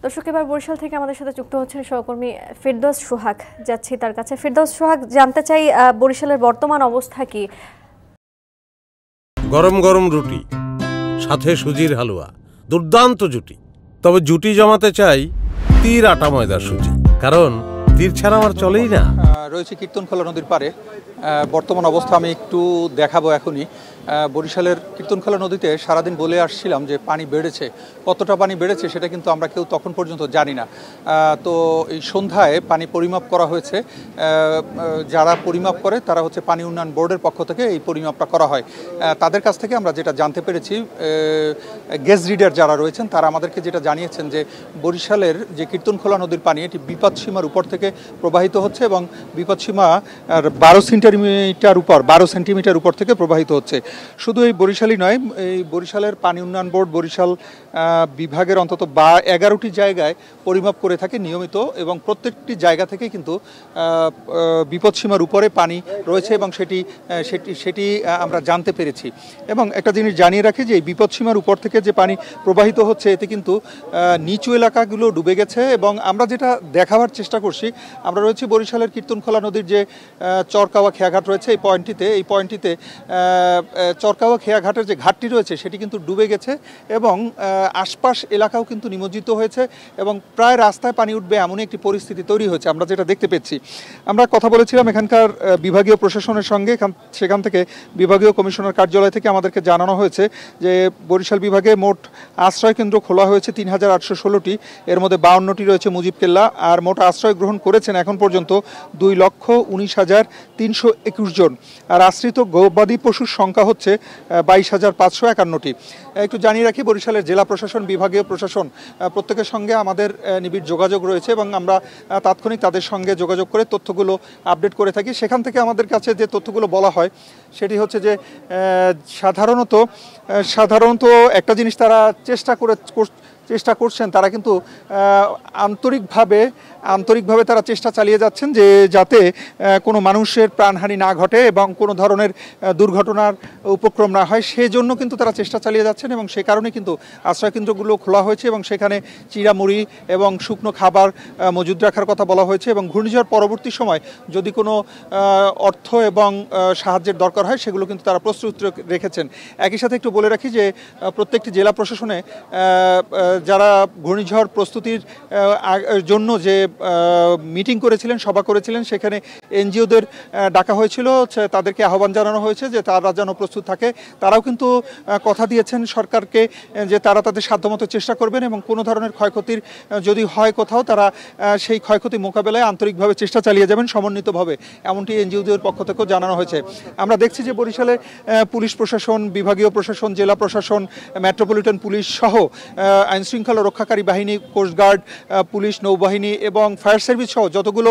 দর্শক, এবার বরিশাল থেকে আমাদের সাথে যুক্ত হচ্ছেন সহকর্মী ফেরদৌস সোহাগ। যাচ্ছি তার কাছে। ফেরদৌস সোহাগ, জানতে চাই বরিশালের বর্তমান অবস্থা কি? গরম গরম রুটি, সাথে সুজির হালুয়া, দুর্দান্ত জুটি। তবে জুটি জমাতে চাই তীর আটা ময়দার সুজি, কারণ তীর ছাড়া আমার চলেই না। রয়েছে কীর্তনখোলা নদীর পারে। বর্তমান অবস্থা আমি একটু দেখাবো এখনই। বরিশালের কীর্তনখোলা নদীতে সারাদিন বলে আসছিলাম যে পানি বেড়েছে। কতটা পানি বেড়েছে সেটা কিন্তু আমরা কেউ তখন পর্যন্ত জানি না। তো এই সন্ধ্যায় পানি পরিমাপ করা হয়েছে। যারা পরিমাপ করে তারা হচ্ছে পানি উন্নয়ন বোর্ডের পক্ষ থেকে এই পরিমাপটা করা হয়। তাদের কাছ থেকে আমরা যেটা জানতে পেরেছি, গেজ রিডার যারা রয়েছেন তারা আমাদেরকে যেটা জানিয়েছেন যে বরিশালের যে কীর্তনখোলা নদীর পানি এটি বিপদসীমার উপর থেকে প্রবাহিত হচ্ছে এবং বিপদসীমা 12 সেন্টিমিটার উপর থেকে প্রবাহিত হচ্ছে। শুধু এই বরিশালই নয়, এই বরিশালের পানি উন্নয়ন বোর্ড বরিশাল বিভাগের অন্তত 11টি জায়গায় পরিমাপ করে থাকে নিয়মিত, এবং প্রত্যেকটি জায়গা থেকে কিন্তু বিপদসীমার উপরে পানি রয়েছে এবং সেটি আমরা জানতে পেরেছি। এবং একটা জিনিস জানিয়ে রাখি যে এই বিপদসীমার উপর থেকে যে পানি প্রবাহিত হচ্ছে এতে কিন্তু নিচু এলাকাগুলো ডুবে গেছে। এবং আমরা যেটা দেখাবার চেষ্টা করছি, আমরা রয়েছি বরিশালের কীর্তনখোলা নদীর যে চরকাওয়া খেয়াঘাট রয়েছে এই পয়েন্টটিতে চরকাওয়া খেয়াঘাটের যে ঘাটটি রয়েছে সেটি কিন্তু ডুবে গেছে এবং আশপাশ এলাকাও কিন্তু নিমজ্জিত হয়েছে এবং প্রায় রাস্তায় পানি উঠবে এমনই একটি পরিস্থিতি তৈরি হয়েছে আমরা যেটা দেখতে পেয়েছি। আমরা কথা বলেছিলাম এখানকার বিভাগীয় প্রশাসনের সঙ্গে। সেখান থেকে বিভাগীয় কমিশনার কার্যালয় থেকে আমাদেরকে জানানো হয়েছে যে বরিশাল বিভাগে মোট আশ্রয় কেন্দ্র খোলা হয়েছে 3816টি, এর মধ্যে 52টি রয়েছে মুজিব কেল্লা। আর মোট আশ্রয় গ্রহণ করেছেন এখন পর্যন্ত 2,19,321 জন। আর আশ্রিত গবাদি পশুর সংখ্যা হচ্ছে 22,551টি। একটু জানিয়ে রাখি, বরিশালের জেলা প্রশাসন, বিভাগীয় প্রশাসন প্রত্যেকের সঙ্গে আমাদের নিবিড় যোগাযোগ রয়েছে এবং আমরা তাৎক্ষণিক তাদের সঙ্গে যোগাযোগ করে তথ্যগুলো আপডেট করে থাকি। সেখান থেকে আমাদের কাছে যে তথ্যগুলো বলা হয় সেটি হচ্ছে যে সাধারণত একটা জিনিস তারা চেষ্টা করছেন, তারা কিন্তু আন্তরিকভাবে তারা চেষ্টা চালিয়ে যাচ্ছেন যে যাতে কোনো মানুষের প্রাণহানি না ঘটে এবং কোনো ধরনের দুর্ঘটনার উপক্রম না হয়, সেজন্য কিন্তু তারা চেষ্টা চালিয়ে যাচ্ছেন। এবং সে কারণে কিন্তু আশ্রয়কেন্দ্রগুলো খোলা হয়েছে এবং সেখানে চিড়ামুড়ি এবং শুকনো খাবার মজুদ রাখার কথা বলা হয়েছে। এবং ঘূর্ণিঝড় পরবর্তী সময় যদি কোনো অর্থ এবং সাহায্যের দরকার হয় সেগুলো কিন্তু তারা প্রস্তুত রেখেছেন। একই সাথে একটু বলে রাখি যে প্রত্যেকটি জেলা প্রশাসনে যারা ঘূর্ণিঝড় প্রস্তুতির জন্য যে মিটিং করেছিলেন, সভা করেছিলেন, সেখানে এনজিওদের ডাকা হয়েছিল, তাদেরকে আহ্বান জানানো হয়েছে যে তারা যেন প্রস্তুত থাকে। তারাও কিন্তু কথা দিয়েছেন সরকারকে যে তারা তাদের সাধ্যমতো চেষ্টা করবেন এবং কোনো ধরনের ক্ষয়ক্ষতির যদি হয় কোথাও, তারা সেই ক্ষয়ক্ষতি মোকাবেলায় আন্তরিকভাবে চেষ্টা চালিয়ে যাবেন সমন্বিতভাবে, এমনটি এনজিওদের পক্ষ থেকেও জানানো হয়েছে। আমরা দেখছি যে বরিশালে পুলিশ প্রশাসন, বিভাগীয় প্রশাসন, জেলা প্রশাসন, মেট্রোপলিটন পুলিশ সহ আইনশৃঙ্খলা রক্ষাকারী বাহিনী, কোস্টগার্ড, পুলিশ, নৌবাহিনী এবং ফায়ার সার্ভিস সহ যতগুলো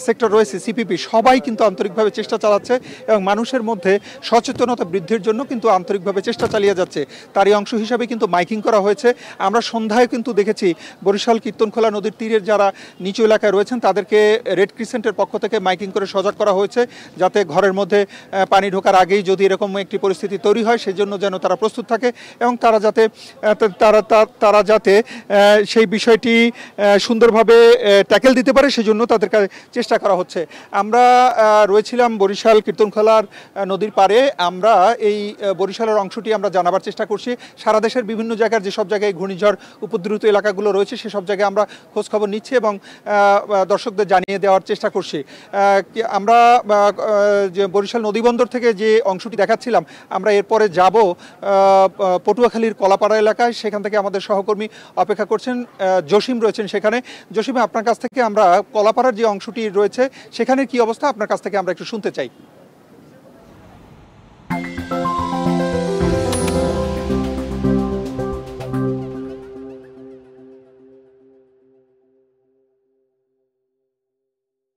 সেক্টর রয়েছে, সিপিপি, সবাই কিন্তু আন্তরিকভাবে চেষ্টা চালাচ্ছে এবং মানুষের মধ্যে সচেতনতা বৃদ্ধির জন্য কিন্তু আন্তরিকভাবে চেষ্টা চালিয়ে যাচ্ছে। তারই অংশ হিসাবে কিন্তু মাইকিং করা হয়েছে। আমরা সন্ধ্যায় কিন্তু দেখেছি বরিশাল কীর্তনখোলা নদীর তীরের যারা নিচু এলাকায় রয়েছেন তাদেরকে রেড ক্রিসেন্টের পক্ষ থেকে মাইকিং করে সজাগ করা হয়েছে যাতে ঘরের মধ্যে পানি ঢোকার আগেই যদি এরকম একটি পরিস্থিতি তৈরি হয় সেজন্য যেন তারা প্রস্তুত থাকে এবং তারা যাতে সেই বিষয়টি সুন্দরভাবে ট্যাকেল দিতে পারে সেজন্য তাদের চেষ্টা করা হচ্ছে। আমরা রয়েছিলাম বরিশাল কীর্তনখোলার নদীর পাড়ে। আমরা এই বরিশালের অংশটি আমরা জানাবার চেষ্টা করছি। সারা দেশের বিভিন্ন জায়গার যেসব জায়গায় ঘূর্ণিঝড় উপদ্রুত এলাকাগুলো রয়েছে সেসব জায়গায় আমরা খোঁজখবর নিচ্ছি এবং দর্শকদের জানিয়ে দেওয়ার চেষ্টা করছি। আমরা যে বরিশাল নদীবন্দর থেকে যে অংশটি দেখাচ্ছিলাম, আমরা এরপরে যাব পটুয়াখালীর কলাপাড়া এলাকায়। সেখান থেকে আমাদের সহকর্মী অপেক্ষা করছেন, জসিম রয়েছেন সেখানে। জসিম, আপনার কাছ থেকে আমরা কলাপাড়ার যে অংশটি রয়েছে সেখানে কি অবস্থা, আপনার কাছ থেকে আমরা একটু শুনতে চাই।